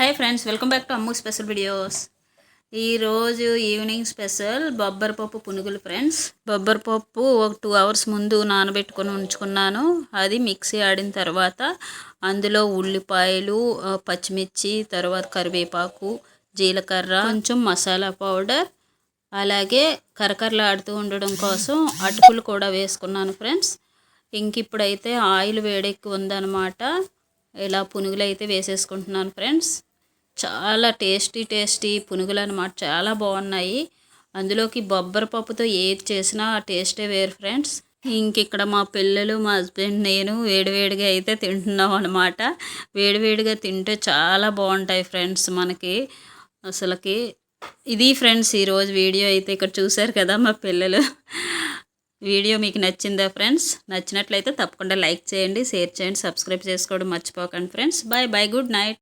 Hi friends, welcome back to Ammu special videos. ఈరోజు evening special బొబ్బరపప్పు పునుగులు friends. బొబ్బరపప్పు ఒక 2 hours ముందు నానబెట్టుకొని ఉంచుకున్నాను. అది మిక్సీ ఆడిన తర్వాత అందులో ఉల్లిపాయలు, పచ్చిమిర్చి, తర్వాత కరివేపాకు, జీలకర్ర, కొంచెం మసాలా పౌడర్, అలాగే కరకరలాడుతూ ఉండడం కోసం అటుకులు కూడా వేసుకున్నాను ఫ్రెండ్స్. ఇంక ఇప్పుడైతే ఆయిల్ వేడెక్కి ఉందన్నమాట. ఇలా పునుగులు అయితే వేసేసుకుంటున్నాను ఫ్రెండ్స్. చాలా టేస్టీ పునుగులు అనమాట, చాలా బాగున్నాయి. అందులోకి బొబ్బరపప్పుతో ఏది చేసినా ఆ టేస్టే వేరు ఫ్రెండ్స్. ఇంక ఇక్కడ మా పిల్లలు, మా హస్బెండ్, నేను వేడివేడిగా అయితే తింటున్నాం అనమాట. వేడివేడిగా తింటే చాలా బాగుంటాయి ఫ్రెండ్స్ మనకి అసలుకి. ఇది ఫ్రెండ్స్ ఈరోజు వీడియో అయితే. ఇక్కడ చూశారు కదా మా పిల్లలు. వీడియో మీకు నచ్చిందా ఫ్రెండ్స్? నచ్చినట్లయితే తప్పకుండా లైక్ చేయండి, షేర్ చేయండి, సబ్స్క్రైబ్ చేసుకోవడం మర్చిపోకండి friends. Bye bye, good night.